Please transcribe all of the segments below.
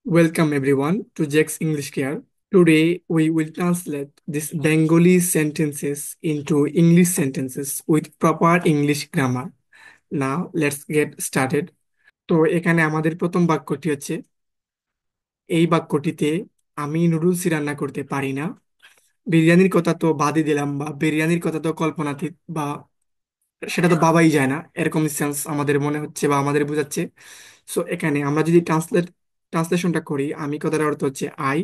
Welcome everyone to Jack's English Care. Today we will translate these Bengali sentences into English sentences with proper English grammar. Now let's get started. তো এখানে আমাদের প্রথম বাক্যটি হচ্ছে এই বাক্যটিতে আমি নুডলস রান্না করতে পারি না। বিরিয়ানির কথা তো বাদই দিলাম, বা বিরিয়ানির কথা তো কল্পনাতীত, বা সেটা তো ভাবাই যায় না, এরকম সেন্স আমাদের মনে হচ্ছে বা আমাদের বোঝাচ্ছে। সো এখানে আমরা যদি ট্রান্সলেশনটা করি, আমি কথাটার অর্থ হচ্ছে আই,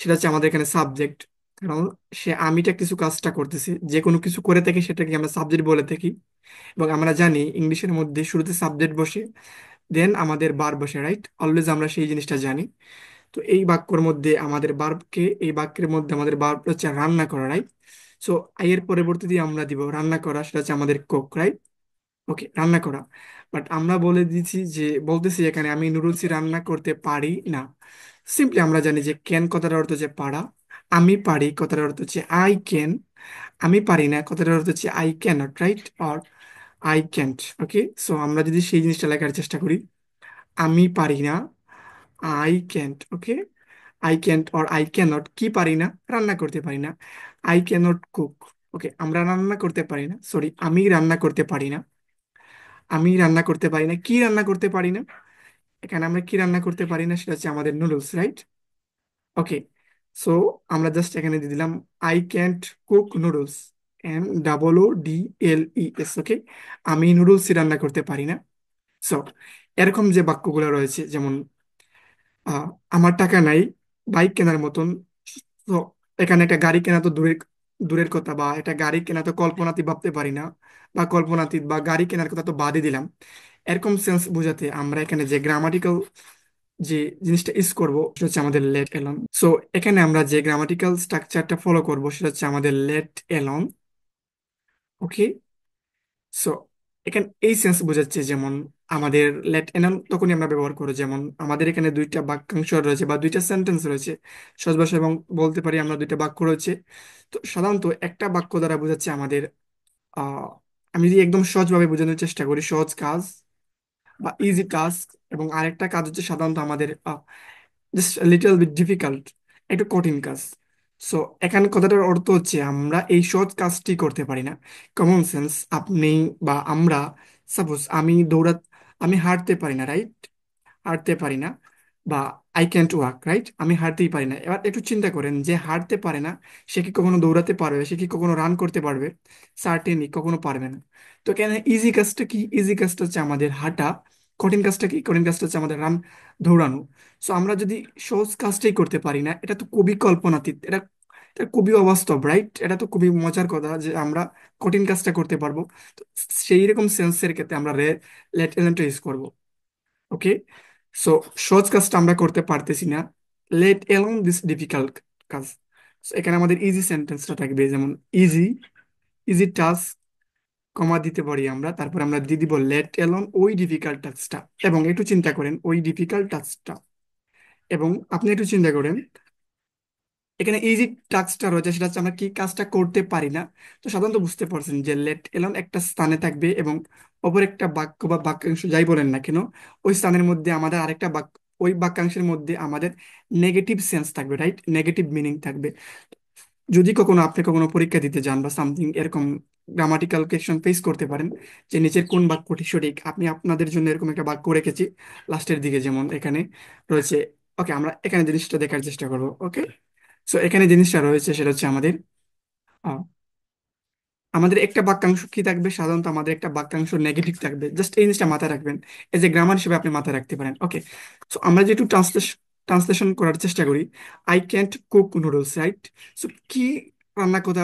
সেটা হচ্ছে আমাদের এখানে সাবজেক্ট। কারণ সে আমিটা কিছু কাজটা করতেছে, যে কোনো কিছু করে থাকে সেটাকে আমরা সাবজেক্ট বলে থাকি। এবং আমরা জানি ইংলিশের মধ্যে শুরুতে সাবজেক্ট বসে, দেন আমাদের বার বসে, রাইট? অলওয়েজ আমরা সেই জিনিসটা জানি। তো এই বাক্যের মধ্যে আমাদের বার্বকে, এই বাক্যের মধ্যে আমাদের বার্ব হচ্ছে রান্না করা, রাইট? সো আই এর পরবর্তীতে আমরা দিব রান্না করা, সেটা হচ্ছে আমাদের কুক, রাইট? ওকে, রান্না করা। বাট আমরা বলে দিচ্ছি যে, বলতেছি এখানে আমি নুডলস রান্না করতে পারি না। সিম্পলি আমরা জানি যে ক্যান কথাটার অর্থ হচ্ছে পারা, আমি পারি কথাটার অর্থ হচ্ছে আই ক্যান, আমি পারি না কথাটার অর্থ হচ্ছে I can not, right? Or I can't. Okay, so আমরা যদি সেই জিনিসটা লেখার চেষ্টা করি, আমি পারি না, I can't. Okay, I can't or I can not, কি পারি না? রান্না করতে পারি না। I can not cook. Okay, আমরা রান্না করতে পারি না, সরি, আমি রান্না করতে পারি না। আমি রান্না করতে পারি না, কি রান্না করতে পারি না? এখানে আমরা কি রান্না করতে পারি না, সেটা হচ্ছে আমাদের নুডলস, রাইট? ওকে, সো আমরা জাস্ট এখানে দিয়ে দিলাম I can't cook noodles, NOODLES। ওকে, আমি নুডলস রান্না করতে পারি না। সো এরকম যে বাক্যগুলো রয়েছে, যেমন আহ, আমার টাকা নাই বাইক কেনার মতন। তো এখানে একটা গাড়ি কেনা তো দূরের দূরের কথা, বা একটা গাড়ি কেনা তো কল্পনাতীত ভাবতে পারি না, বা কল্পনাতীত বা গাড়ি কেনার কথা তো বাদই দিলাম। এরকম সেন্স বোঝাতে আমরা এখানে যে গ্রামাটিক্যাল যে জিনিসটা ইউজ করবো, সেটা হচ্ছে আমাদের লেট এলন। সো এখানে আমরা যে গ্রামাটিক্যাল স্ট্রাকচারটা ফলো করব, সেটা হচ্ছে আমাদের লেট এলন। ওকে, সো এখানে এই সেন্স বোঝাচ্ছে, যেমন আমাদের লেট এলন তখনই আমরা ব্যবহার করবো, যেমন আমাদের এখানে দুইটা বাক্যাংশ রয়েছে বা দুইটা সেন্টেন্স রয়েছে, সহজ ভাষা, এবং বলতে পারি আমরা দুইটা বাক্য রয়েছে। তো সাধারণত একটা বাক্য দ্বারা বোঝাচ্ছে আমাদের আহ আমি যদি একদম সহজভাবে বোঝানোর চেষ্টা করি, সহজ কাজ বা ইজি টাস্ক, এবং আরেকটা কাজ হচ্ছে সাধারণত আমাদের জাস্ট লিটল বিট ডিফিকাল্ট, একটু কঠিন কাজ। সো এখানে কথাটার অর্থ হচ্ছে আমরা এই সহজ কাজটি করতে পারি না। কমন সেন্স, আপনি বা আমরা, সাপোজ আমি হাঁটতে পারি না, রাইট? হাঁটতে পারি না, বা আই ক্যান্ট ওয়াক, রাইট? আমি হাঁটতেই পারি না। এবার একটু চিন্তা করেন, যে হাঁটতে পারে না সে কি কখনো দৌড়াতে পারবে? সে কি কখনো রান করতে পারবে? সার্টেনলি কখনো পারবে না। তো কেন ইজি কাজটা কি? ইজি কাজটা হচ্ছে আমাদের হাঁটা। কঠিন কাজটা কি? কঠিন কাজটা হচ্ছে আমাদের রান, দৌড়ানো। সো আমরা যদি সহজ কাজটাই করতে পারি না, এটা তো খুবই কল্পনাতীত, এটা এটা খুবই অবাস্তব, রাইট? এটা তো খুবই মজার কথা যে আমরা কঠিন কাজটা করতে পারবো। তো সেই রকম সেন্সের ক্ষেত্রে আমরা লেট এলেন্ট ইউজ করবো। ওকে, সো সহজ কাজটা আমরা করতে পারতেছি না, লেট এলোন দিস ডিফিকাল্ট কাজ। So, এখানে আমাদের ইজি সেন্টেন্সটা থাকবে, যেমন ইজি, ইজি টাস্ক, কমা দিতে পারি আমরা, তারপর আমরা দিয়ে দিব লেট এলোন ওই ডিফিকাল্ট টাস্কটা। এবং একটু চিন্তা করেন ওই ডিফিকাল্ট টাস্কটা, এবং আপনি একটু চিন্তা করেন এখানে এই যে টাস্কটা রয়েছে, সেটা হচ্ছে আমরা কি কাজটা করতে পারি না। তো সাধারণত বুঝতে পারছেন যে লেট এলন একটা স্থানে থাকবে, এবং অপর একটা বাক্য বা বাক্যাংশ যাই বলেন না কেন, ওই স্থানের মধ্যে আমাদের আরেকটা বাক্য, ওই বাক্যাংশের মধ্যে আমাদের নেগেটিভ সেন্স থাকবে, রাইট? নেগেটিভ মিনিং থাকবে। যদি কখনো আপনি কখনো পরীক্ষা দিতে যান বা সামথিং এরকম, গ্রামাটিক্যাল কোয়েশ্চন ফেস করতে পারেন, যে নিচের কোন বাক্যটি সঠিক, আপনি আপনাদের জন্য এরকম একটা বাক্য রেখেছি লাস্টের দিকে, যেমন এখানে রয়েছে। ওকে, আমরা এখানে জিনিসটা দেখার চেষ্টা করবো। ওকে, সো এখানে জিনিসটা রয়েছে, সেটা হচ্ছে আমাদের আহ, আমাদের একটা বাক্যাংশ কি থাকবে, সাধারণত আমাদের একটা বাক্যাংশ নেগেটিভ থাকবে। জাস্ট এই জিনিসটা মাথায় রাখবেন, এই যে গ্রামার হিসেবে আপনি মাথায় রাখতে পারেন। ওকে, সো আমরা যেটু ট্রান্সলেশন করার চেষ্টা করি, I can't cook noodles, right? So কি রান্না কথা,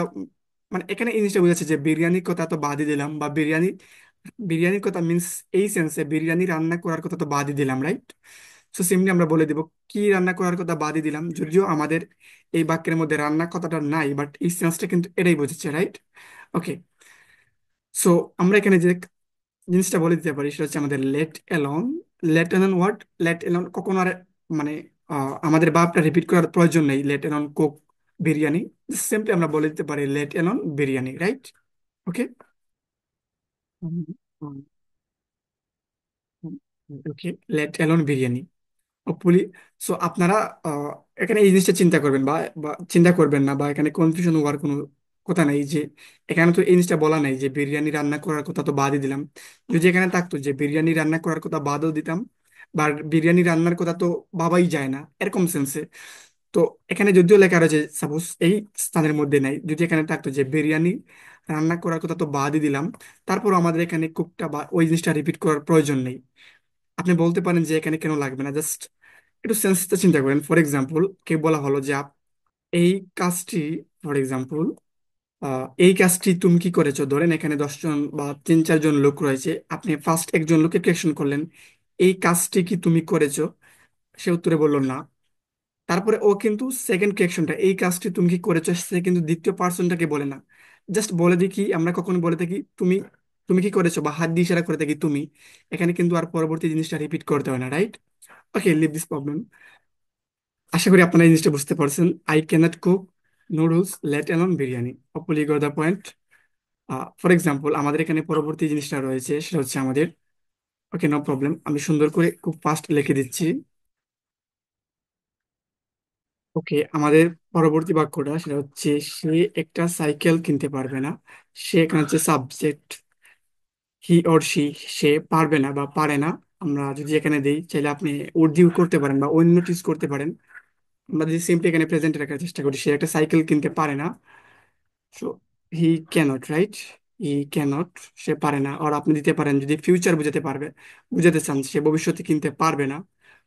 মানে এখানে এই জিনিসটা বোঝাচ্ছে যে বিরিয়ানির কথা তো বাদই দিলাম, বা বিরিয়ানির কথা মিন্স এই সেন্সে বিরিয়ানি রান্না করার কথা তো বাদই দিলাম, রাইট? সো সিম্পলি আমরা বলে দিব কি রান্না করার কথা বাদই দিলাম, যদিও আমাদের এই বাক্যের মধ্যে রান্না কথাটা নাই, বাট এই সেন্সটা কিন্তু এটাই বোঝাচ্ছে, রাইট? ওকে, সো আমরা এখানে যে জিনিসটা বলে দিতে পারি, সেটা হচ্ছে আমাদের let alone. Let alone what? Let alone কখনো আর মানে আমাদের ভাবটা রিপিট করার প্রয়োজন নেই, let alone cook biryani. Simply আমরা বলে দিতে পারি let alone biryani, right? Okay, okay, let alone biryani. পুলি সো আপনারা আহ, এখানে এই জিনিসটা চিন্তা করবেন বা বা চিন্তা করবেন না, বা এখানে কনফিউশন হওয়ার কোনো কথা নাই যে এখানে তো এই জিনিসটা বলা নাই যে বিরিয়ানি রান্না করার কথা তো বাদই দিলাম। যদি এখানে থাকতো যে বিরিয়ানি রান্না করার কথা বাদও দিতাম, বা বিরিয়ানি রান্নার কথা তো ভাবাই যায় না এরকম সেন্সে, তো এখানে যদিও লেখা রয়েছে সাপোজ এই স্থানের মধ্যে নাই, যদি এখানে থাকতো যে বিরিয়ানি রান্না করার কথা তো বাদই দিলাম, তারপর আমাদের এখানে কুকটা বা ওই জিনিসটা রিপিট করার প্রয়োজন নেই। আপনি বলতে পারেন যে এখানে কেন লাগবে না, জাস্ট একটু সেন্সটা চিন্তা করেন। ফর এক্সাম্পল, কেউ বলা হলো যে এই কাজটি, ফর এক্সাম্পল এই কাজটি তুমি কি করেছো, ধরেন এখানে 10 জন বা 3-4 জন লোক রয়েছে, আপনি ফার্স্ট একজন লোককে কোয়েশ্চেন করলেন এই কাজটি কি তুমি করেছো, সে উত্তরে বললো না। তারপরে ও কিন্তু সেকেন্ড কোয়েশ্চনটা এই কাজটি তুমি কি করেছো, সে কিন্তু দ্বিতীয় পার্সনটাকে বলে না, জাস্ট বলে দেখি আমরা কখন বলে থাকি তুমি, তুমি কি করেছো, বা হাত দিয়ে ইশারা করে থাকি তুমি। এখানে কিন্তু আর পরবর্তী জিনিসটা রিপিট করতে হয় না, right? Okay, leave this problem. আশা করি আপনারা এই জিনিসটা বুঝতে পারছেন। I can't cook noodles let alone biryani. Hopefully got the point. For example, আমাদের এখানে পরবর্তী জিনিসটা রয়েছে, সেটা হচ্ছে আমাদের, ওকে নো প্রবলেম, আমি সুন্দর করে খুব ফাস্ট লিখে দিচ্ছি। ওকে, আমাদের পরবর্তী বাক্যটা সেটা হচ্ছে সে একটা সাইকেল কিনতে পারবে না। সে এখানে হচ্ছে সাবজেক্ট, হি অর সি, সে পারবে না বা পারে না। আমরা যদি এখানে দেই, চাইলে আপনি উর্দিউ করতে পারেন বা অন্য টিজ করতে পারেন। আমরা যদি সিম্পলি এখানে প্রেজেন্ট রাখার চেষ্টা করি, সে একটা সাইকেল কিনতে পারে না। So he can't, right? He can't, সে পারে না। আর আপনি দিতে পারেন যদি ফিউচার বুঝাতে পারবে, বুঝাতে চান সে ভবিষ্যতে কিনতে পারবে না,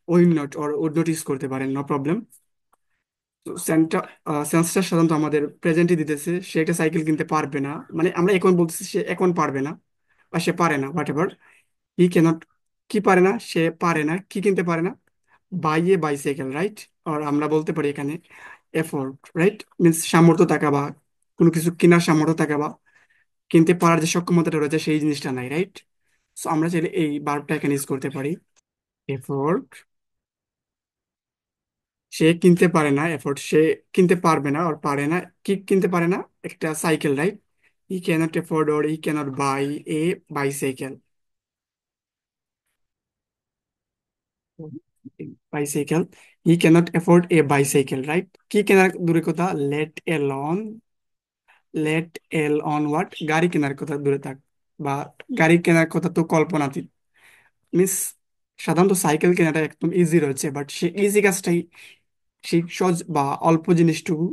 will not or would not use করতে পারেন, নো প্রবলেম। তো সেন্সটা সাধারণত আমাদের প্রেজেন্টই দিতেছে, সে একটা সাইকেল কিনতে পারবে না, মানে আমরা এখন বলতেছি সে এখন পারবে না বা সে পারে না, হোয়াট এভার। হি ক্যানট, কি পারে না, সে পারে না কি কিনতে পারে না, বাই এ বাইসাইকেল, রাইট? আর আমরা বলতে পারি এখানে এফোর্ট, রাইট? মিনস সামর্থ্য থাকা বা কোনো কিছু কেনার সামর্থ্য থাকা বা কিনতে পারার যে সক্ষমতাটা রয়েছে সেই জিনিসটা নাই, রাইট? সো আমরা চাইলে এই ভার্বটা এখানে ইউজ করতে পারি, এফোর্ট। সে কিনতে পারে না, এফোর্ট, সে কিনতে পারবে না আর পারে না, কি কিনতে পারে না, একটা cycle, right? I cannot afford or I cannot buy a bicycle, bicycle. I cannot afford a bicycle, right? কি কেনার দূরে কথা, let alone, let alone what, গাড়ি কেনার কথা দূরে থাক, বা গাড়ি কেনার কথা তো কল্পনাতীত। মিস সাধারণত সাইকেল কেনাটা একদম ইজি রয়েছে, বাট সে ইজি কাজটাই, সেই সহজ বা অল্প জিনিসটুকু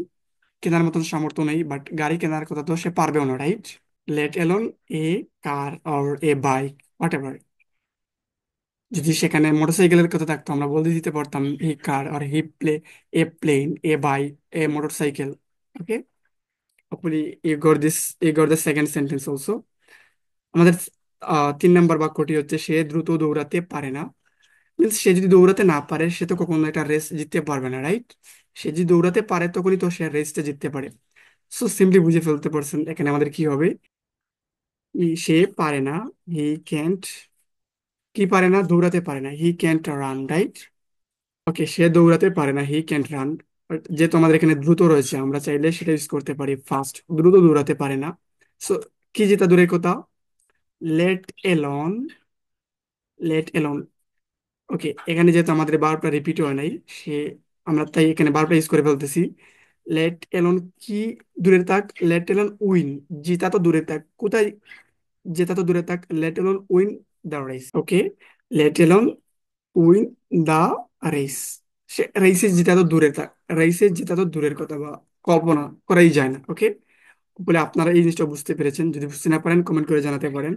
কেনার মতন সামর্থ্য নেই, বাট গাড়ি কেনার কথা তো সে পারবেও না, right? Let alone a car or a bike, whatever. যদি সেখানে মোটরসাইকেলের কথা থাকতো, আমরা বলতে দিতে পারতাম হি কার আর he play, a plane, a bike, a motorcycle. Okay, hopefully you got the second sentence also. আমাদের 3 নম্বর বাক্যটি হচ্ছে সে দ্রুত দৌড়াতে পারে না। Means সে যদি দৌড়াতে না পারে সে তো কখনো একটা রেস জিততে পারবে না, রাইট? সে যদি দৌড়াতে পারে তখনই তো সে রেসটা জিততে পারে। সো সিম্পলি বুঝে ফেলতে পারছেন এখানে আমাদের কি হবে। সে পারে না, হি ক্যান্ট, কি পারে না, দৌড়াতে পারে না, হি ক্যান্ট রান, রাইট? ওকে, সে দৌড়াতে পারে না, হি ক্যান্ট রান। যেহেতু আমাদের এখানে দ্রুত রয়েছে, আমরা চাইলে সেটা ইউজ করতে পারি ফাস্ট, দ্রুত দৌড়াতে পারে না। সো কি যেটা দূরের কথা, লেট এলন, লেট এলন। ওকে, এখানে যেহেতু আমাদের বারবার রিপিট হয় নাই, সে, আমরা তাই এখানে বারবার ইউজ করে ফেলতেছি। লেট এলন কি দূরে থাক, লেট এলন উইন, জিতা তো দূরে থাক, কোথায়, জেতা তো দূরে থাক, let alone win the race. Okay, let alone win the race. সে রেসে জেতা তো দূরে থাক, রেসে জেতা তো দূরের কথা বা কল্পনা করাই যায় না। ওকে, বলে আপনারা এই জিনিসটা বুঝতে পেরেছেন। যদি বুঝতে না পারেন কমেন্ট করে জানাতে পারেন।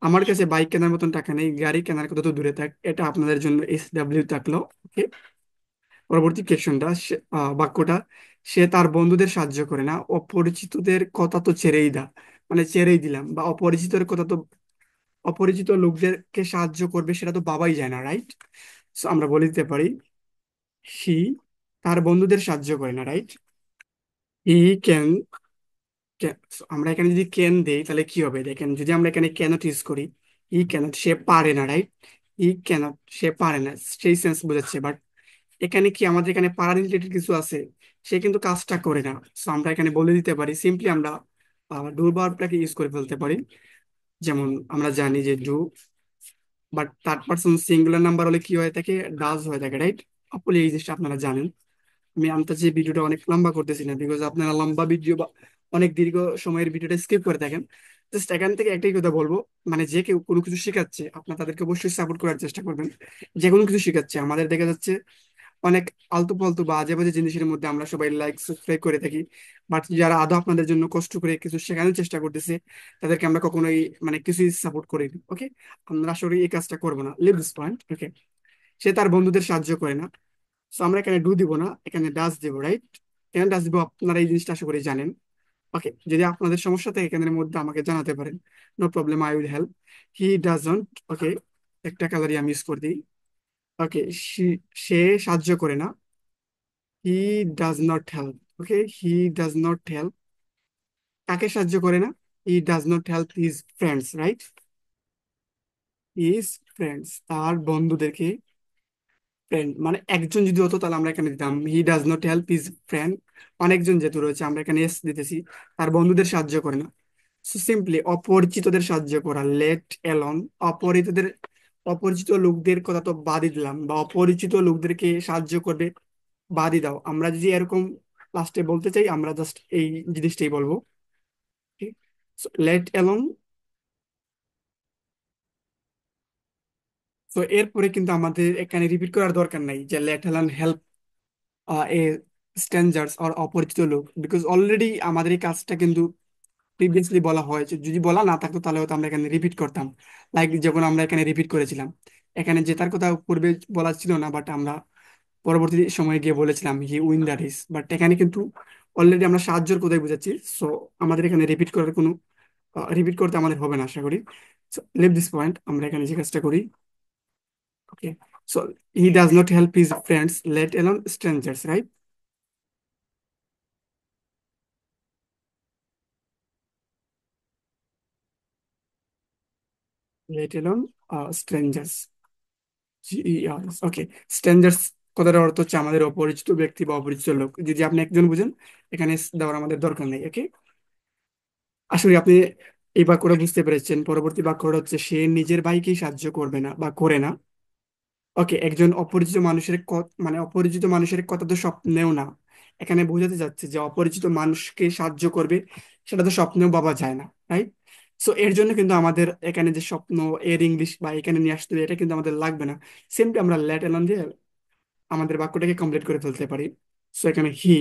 আমার কাছে বাইক কেনার মতন টাকা নেই, গাড়ি কেনার কথা তো দূরে থাক, এটা আপনাদের জন্য SW থাকলো। ওকে, পরবর্তী কোয়েশ্চনটা, বাক্যটা, সে তার বন্ধুদের সাহায্য করে না, অপরিচিতদের কথা তো ছেড়েই দা, মানে ছেড়েই দিলাম, বা অপরিচিতের কথা তো, অপরিচিত লোকদেরকে সাহায্য করবে সেটা তো ভাবাই যায় না, রাইট? সো আমরা বলে দিতে পারি হি তার বন্ধুদের সাহায্য করে না, রাইট? হি ক্যান, আমরা এখানে যদি ক্যান দেই তাহলে কি হবে দেখেন, যদি আমরা এখানে ক্যানট ইউজ করি, হি ক্যানট, সে পারে না, রাইট? হি ক্যানট, সে পারে না, সেই সেন্স বোঝাচ্ছে। বাট এখানে কি আমাদের এখানে পারা রিলেটেড কিছু আছে, সে কিন্তু কাজটা করে না। সো আমরা এখানে বলে দিতে পারি সিম্পলি, আমরা ডু ভার্বটাকে ইউজ করে ফেলতে পারি। যেমন আমরা জানি যে do, but third person singular number হলে কি হয়ে থাকে, ডাজ হয়ে থাকে, রাইট? আপনি এই জিনিসটা আপনারা জানেন। আমি তো যে ভিডিওটা অনেক লম্বা করতেছি না, বিকজ আপনারা লম্বা ভিডিও বা অনেক দীর্ঘ সময়ের ভিডিওটা স্কিপ করে থাকেন। জাস্ট এখান থেকে একটাই কথা বলবো, মানে যে কেউ কোনো কিছু শেখাচ্ছে আপনার তাদেরকে অবশ্যই সাপোর্ট করার চেষ্টা করবেন। যে কোনো কিছু শেখাচ্ছে, আমাদের দেখা যাচ্ছে অনেক আলতু ফালতু বা আজে বাজে জিনিসের মধ্যে আমরা সবাই লাইক সাবস্ক্রাইব করে থাকি, বাট যারা আদৌ আপনাদের জন্য কষ্ট করে কিছু শেখানোর চেষ্টা করতেছে তাদেরকে আমরা কখনোই মানে কিছুই সাপোর্ট করিনি। ওকে, আমরা আসলে এই কাজটা করবো না, লিভ দিস পয়েন্ট। ওকে, সে তার বন্ধুদের সাহায্য করে না, তো আমরা এখানে ডু দিব না, এখানে ডাস দিব, রাইট? কেন ডাস দিব আপনারা এই জিনিসটা আশা করি জানেন। ওকে, যদি আপনাদের সমস্যা থাকে এখানের মধ্যে আমাকে জানাতে পারেন, no problem, I will help. He doesn't, okay, একটা কালারই আমি ইউজ করে দিই। ওকে, সে সাহায্য করে না, হি does not help. Okay, he does not help, কাকে সাহায্য করে না? হি does not help his friends, right? His friends, তার বন্ধুদেরকে। ফ্রেন্ড মানে একজন যদি হতো তাহলে আমরা এখানে দিতাম হি does not help his friend. অনেকজন যেহেতু রয়েছে আমরা এখানে এস দিতেছি, তার বন্ধুদের সাহায্য করে না। সো সিম্পলি অপরিচিতদের সাহায্য করা, লেট এলন। অপরিচিতদের, অপরিচিত লোকদের কথা তো বাদই দিলাম, বা অপরিচিত লোকদেরকে সাহায্য করবে বাদই দাও। আমরা যদি এরকম লাস্টে বলতে চাই আমরা জাস্ট এই জিনিসটাই বলবো, লেট এলন। তো এরপরে কিন্তু আমাদের এখানে রিপিট করার দরকার নাই যে লেট এলন হেল্প এ স্ট্রেঞ্জার্স আর অপরিচিত লোক, বিকজ অলরেডি আমাদের এই কাজটা কিন্তু প্রিভিয়াসলি বলা হয়েছে। যদি বলা না থাকতো তাহলে হয়তো আমরা এখানে রিপিট করতাম, লাইক যখন আমরা এখানে রিপিট করেছিলাম। এখানে জেতার কথা পূর্বে বলা ছিল না, বাট আমরা পরবর্তী সময়ে গিয়ে বলেছিলাম হি উইন দ্য রেস, বাট এখানে কিন্তু অলরেডি আমরা সাহায্যের কথাই বুঝাচ্ছি। সো আমাদের এখানে রিপিট করার কোনো, রিপিট করতে আমাদের হবে না আশা করি। লিভ দিস পয়েন্ট, আমরা এখানে যে কাজটা করি। Okay, so he does not help his friends let alone strangers, right? Let alone strangers, okay. Strangers কথাটার অর্থ হচ্ছে আমাদের অপরিচিত ব্যক্তি বা অপরিচিত লোক। যদি আপনি একজন বুঝেন এখানে দেওয়ার আমাদের দরকার নেই। ওকে, আসলে আপনি এই বাক্যটা বুঝতে পেরেছেন। পরবর্তী বাক্যটা হচ্ছে সে নিজের ভাইকেই সাহায্য করবে না বা করে না। ওকে, একজন অপরিচিত মানুষের মানে অপরিচিত মানুষের কথা তো স্বপ্নেও না। এখানে বোঝাতে যাচ্ছে যে অপরিচিত মানুষকে সাহায্য করবে সেটা তো স্বপ্নেও ভাবা যায় না, রাইট? সো এর জন্য কিন্তু আমাদের এখানে যে স্বপ্ন, এর ইংলিশ বা এখানে নিয়ে আসতে হবে এটা কিন্তু আমাদের লাগবে না। সিম্পলি আমরা লেট এলন দিয়ে আমাদের বাক্যটাকে কমপ্লিট করে ফেলতে পারি। সো এখানে হি,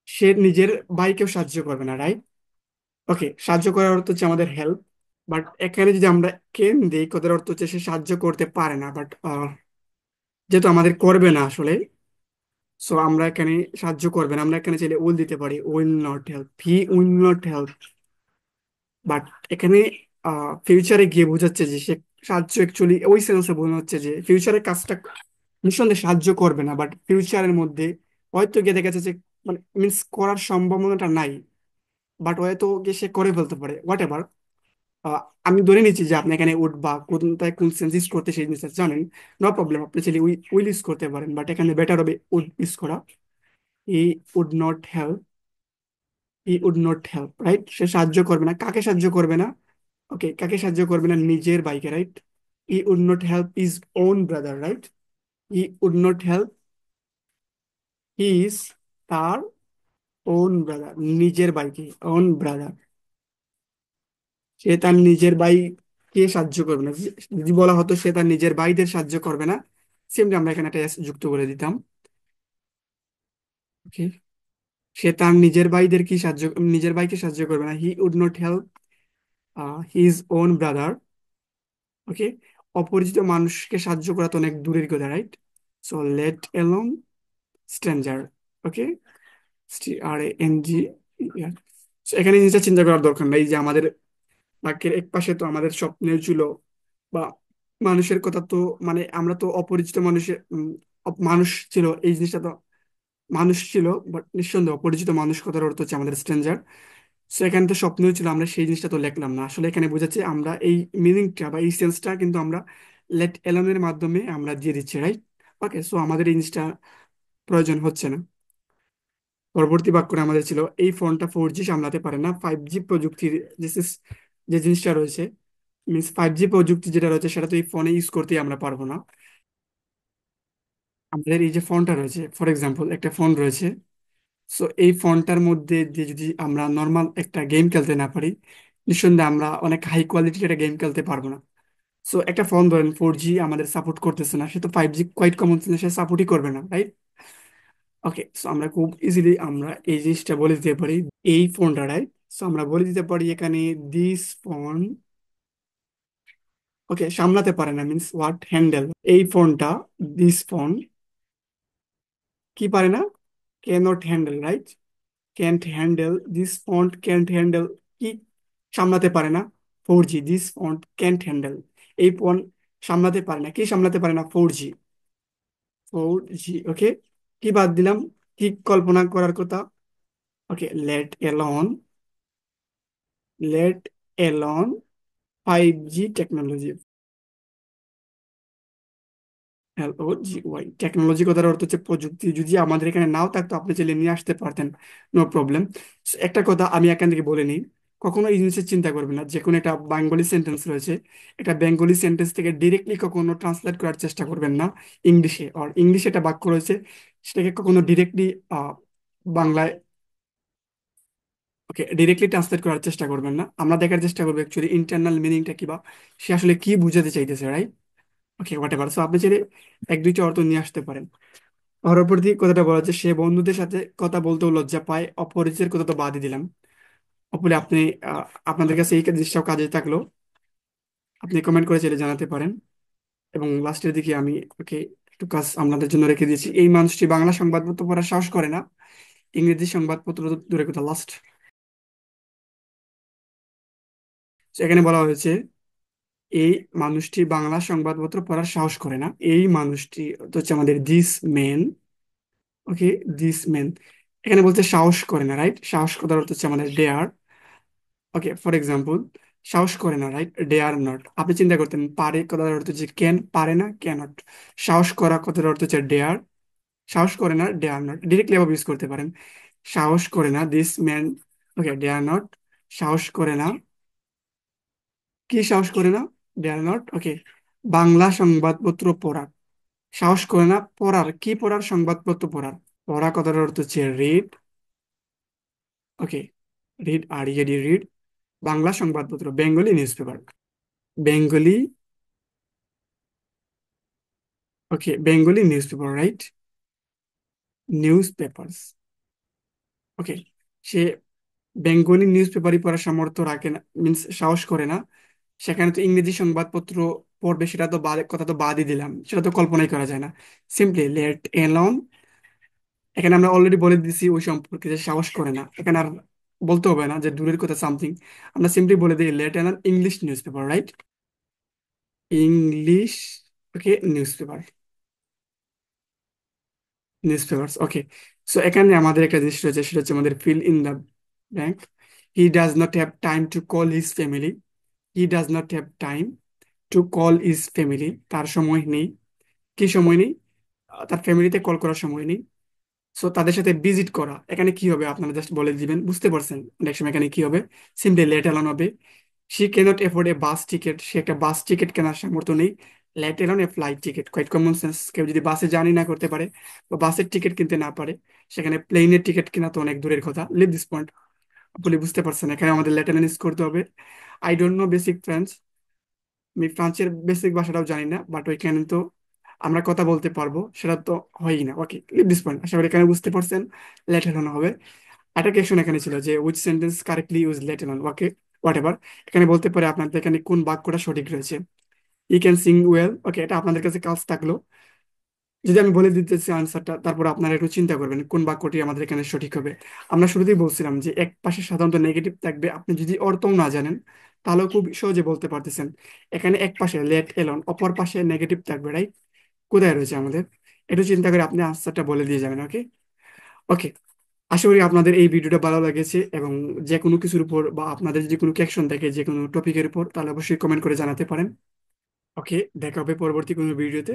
সে নিজের ভাইকেও সাহায্য করবে না, রাইট? ওকে, সাহায্য করার অর্থ হচ্ছে আমাদের হেল্প, বাট এখানে যদি আমরা কেন দিই কথার অর্থ হচ্ছে সে সাহায্য করতে পারে না, বাট যেহেতু আমাদের করবে না আসলে, সো আমরা এখানে সাহায্য করবে না, আমরা এখানে চাইলে উইল দিতে পারি, will not help, he will not help. But এখানে ফিউচারে গিয়ে বোঝাচ্ছে যে সে সাহায্য অ্যাকচুয়ালি ওই সেন্সে বোঝানো হচ্ছে যে ফিউচারের কাজটা নিঃসন্দেহে সাহায্য করবে না, বাট ফিউচারের মধ্যে হয়তো গিয়ে দেখা যাচ্ছে যে মানে মিন্স করার সম্ভাবনাটা নাই, বাট হয়তো গিয়ে সে করে ফেলতে পারে, হোয়াট এভার। আহ, আমি ধরে নিচ্ছি যে আপনি এখানে উড বা কোনটায় কোন সেন্স ইউজ করতে সেই জিনিসটা জানেন। নো প্রবলেম, আপনি চাইলে উইল ইউজ করতে পারেন, বাট এখানে বেটার হবে উড ইউজ করা। He would not help, he would not help, right? সে সাহায্য করবে না, কাকে সাহায্য করবে না? ওকে, কাকে সাহায্য করবে না? নিজের বাইকে, right? I would not help is own brother, right? I would not help his, তার ওন ব্রাদার, নিজের বাইকে, ওন ব্রাদার। সে তার নিজের ভাইকে সাহায্য করবে না। যদি বলা হতো সে তার নিজের ভাইদের সাহায্য করবে না, সিম্পলি আমরা এখানে একটা S যুক্ত করে দিতাম। ওকে, সে তার নিজের ভাইদের কি সাহায্য, নিজের ভাইকে সাহায্য করবে না, he would not help his own brother. Okay, অপরিচিত মানুষকে সাহায্য করা তো অনেক দূরের কথা, right? So let alone stranger. Okay, STRANG। এখানে জিনিসটা চিন্তা করার দরকার নাই যে আমাদের বাক্যের এক পাশে তো আমাদের স্বপ্নের ছিল বা মানুষের কথা তো, মানে আমরা তো অপরিচিত মানুষের মানুষ ছিল এই জিনিসটা তো মানুষ ছিল, বাট নিঃসন্দেহে অপরিচিত মানুষ কথার অর্থ হচ্ছে আমাদের স্ট্রেঞ্জার। সো এখানে তো স্বপ্নই ছিল, আমরা সেই জিনিসটা তো লিখলাম না। আসলে এখানে বোঝাচ্ছে আমরা এই মিনিংটা বা এই সেন্সটা কিন্তু আমরা লেট এলনের মাধ্যমে আমরা দিয়ে দিচ্ছি, রাইট? ওকে, সো আমাদের এই জিনিসটা প্রয়োজন হচ্ছে না। পরবর্তী বাক্যটা আমাদের ছিল এই ফোনটা 4G সামলাতে পারে না, 5G প্রযুক্তির যে যে জিনিসটা রয়েছে, মিনস 5G প্রযুক্তি যেটা রয়েছে সেটা তো এই ফোনে ইউজ করতেই আমরা পারবো না। আমাদের এই যে ফোনটা রয়েছে, ফর এক্সাম্পল একটা ফোন রয়েছে, সো এই ফোনটার মধ্যে দিয়ে যদি আমরা নর্মাল একটা গেম খেলতে না পারি, নিঃসন্দেহে আমরা অনেক হাই কোয়ালিটির একটা গেম খেলতে পারবো না। সো একটা ফোন ধরেন 4G আমাদের সাপোর্ট করতেছে না, সে তো 5G কোয়াইট কমন সেন্স সে সাপোর্টই করবে না, রাইট? ওকে, সো আমরা খুব ইজিলি আমরা এই জিনিসটা বলে দিতে পারি এই ফোনটা, রাইট? সো আমরা বলে দিতে পারি এখানে দিস ফোন, ওকে, সামলাতে পারে না, মিনস হোয়াট, হ্যান্ডেল এই ফোনটা, দিস ফোন কি পারে না, cannot handle, right? Can't handle, this phone can't handle, কি সামলাতে পারে না? 4G, this phone can't handle, এই ফোন সামলাতে পারে না, কি সামলাতে পারে না? 4G। 4G, ওকে, কি বাদ দিলাম, কি কল্পনা করার কথা? Okay, let alone 5G technology. LOGY technology কথার অর্থ হচ্ছে প্রযুক্তি। যদি আমাদের এখানে নাও থাকতো আপনি চাইলে নিয়ে আসতে পারতেন, নো প্রবলেম। একটা কথা আমি এখান থেকে বলে নিই, কখনো এই জিনিসের চিন্তা করবেন না যে কোনো একটা বেঙ্গলি সেন্টেন্স রয়েছে, একটা বেঙ্গলি সেন্টেন্স থেকে ডিরেক্টলি কখনো ট্রান্সলেট করার চেষ্টা করবেন না ইংলিশে। আর ইংলিশে একটা বাক্য রয়েছে, সেটাকে কখনো ডিরেক্টলি বাংলায়, ওকে, ডিরেক্টলি ট্রান্সলেট করার চেষ্টা করবেন না। আমরা দেখার চেষ্টা করবো অ্যাকচুয়ালি ইন্টারনাল মিনিংটা কি, বা সে আসলে কি বুঝাতে চাইতেছে, right? Okay, what ever. So আপনি চাইলে এক দুইটা অর্থ নিয়ে আসতে পারেন। পরবর্তী কথাটা বলা হচ্ছে সে বন্ধুদের সাথে কথা বলতেও লজ্জা পায়, অপরিচিতের কথা তো বাদই দিলাম। অপরে আপনি আপনাদের কাছে এই জিনিসটাও কাজে থাকলো, আপনি কমেন্ট করে চাইলে জানাতে পারেন। এবং লাস্টের দিকে আমি, ওকে, একটু কাজ আপনাদের জন্য রেখে দিয়েছি, এই মানুষটি বাংলা সংবাদপত্র পড়ার সাহস করে না, ইংরেজি সংবাদপত্র তো দূরের কথা, লাস্ট। এখানে বলা হয়েছে এই মানুষটি বাংলা সংবাদপত্র পড়ার সাহস করে না, এই মানুষটি তো হচ্ছে আমাদের this men, okay, this men. এখানে বলতে সাহস করে না, রাইট? সাহস কথার অর্থ হচ্ছে আমাদের ডেয়ার। ওকে, ফর এক্সাম্পল, সাহস করে না, রাইট? Dare not. আপনি চিন্তা করতেন পারে কথার অর্থ হচ্ছে ক্যান, পারে না ক্যানট। সাহস করা কথার অর্থ হচ্ছে ডেয়ার, সাহস করে না ডেয়ার নট, ডিরেক্টলি আবার ইউজ করতে পারেন। সাহস করে না this man, okay, dare not, সাহস করে না, কি সাহস করে না? ডেয়ার নট, ওকে, বাংলা সংবাদপত্র পড়ার। সাহস করে না পড়ার, কি পড়ার? সংবাদপত্র পড়ার। পড়া কথার অর্থ হচ্ছে রিড, ওকে, রিড, আর ইএডি, রিড। বাংলা সংবাদপত্র, Bengali newspaper, Bengali, okay, Bengali newspaper, right? Newspaper, okay. সে বেঙ্গলি নিউজ পেপারই পড়ার সামর্থ্য রাখে না, মিনস সাহস করে না। সেখানে তো ইংরেজি সংবাদপত্র পড়বে, সেটা তো বাদ, কথা তো বাদই দিলাম, সেটা তো কল্পনাই করা যায় না। সিম্পলি লেট এলন, এখানে আমরা অলরেডি বলে দিছি ওই সম্পর্কে যে সাহস করে না, এখানে আর বলতে হবে না যে দূরের কথা সামথিং, আমরা সিম্পলি বলে দিই let alone English newspaper, right? English, okay, newspaper, newspaper, okay. So এখানে আমাদের একটা জিনিস রয়েছে, সেটা হচ্ছে আমাদের fill in the blank. He does not have time to call his family, he does not have time to call his family, তার সময় নেই, কি সময় নেই? তার ফ্যামিলিতে কল করার সময় নেই। সো তাদের সাথে ভিজিট করা, এখানে কি হবে আপনারা জাস্ট বলে দিবেন, বুঝতে পারছেন নেক্সট সময় এখানে কি হবে? সিম্পলি লেট এলন হবে। She can't afford a bus ticket, সে একটা বাস টিকিট কেনার সামর্থ্য নেই। Let alone a flight ticket, quite common sense. কেউ যদি বাসে জার্নি না করতে পারে বা বাসের টিকিট কিনতে না পারে, সেখানে প্লেনের টিকিট কেনা তো অনেক দূরের কথা। Leave this point. আপনি বুঝতে পারছেন এখানে আমাদের লেট এলন ইউজ করতে হবে। I don't know basic French, আমি ফ্রান্সের বেসিক ভাষাটাও জানি না, বাট ওইখানে তো আমরা কথা বলতে পারবো, সেটা তো হয়ই না। ওকে, লিভ দিস পয়েন্ট। আশা করি এখানে বুঝতে পারছেন লেট এলন হবে। একটা কোয়েশ্চেন এখানে ছিল যে which sentence correctly use let alone, okay, whatever. এখানে বলতে পারে আপনাদের এখানে কোন বাক্যটা সঠিক রয়েছে। I can sing well, okay, এটা আপনাদের কাছে কাজ থাকলো। যদি আমি বলে দিতেছি আনসারটা, তারপর আপনারা একটু চিন্তা করবেন কোন বাক্যটি আমাদের এখানে সঠিক হবে। আমরা শুরুতেই বলছিলাম যে এক পাশে সাধারণত নেগেটিভ থাকবে, আপনি যদি অর্থও না জানেন তাহলেও খুব সহজে বলতে পারতেছেন। এখানে এক পাশে লেট এলন, অপর পাশে নেগেটিভ থাকবে, রাইট? কোথায় রয়েছে আমাদের, একটু চিন্তা করে আপনি আনসারটা বলে দিয়ে যাবেন, ওকে। ওকে, আশা করি আপনাদের এই ভিডিওটা ভালো লেগেছে, এবং যে কোনো কিছুর উপর বা আপনাদের যদি কোনো কোয়েকশন থাকে যে কোনো টপিকের উপর, তাহলে অবশ্যই কমেন্ট করে জানাতে পারেন। ওকে, দেখা হবে পরবর্তী কোনো ভিডিওতে।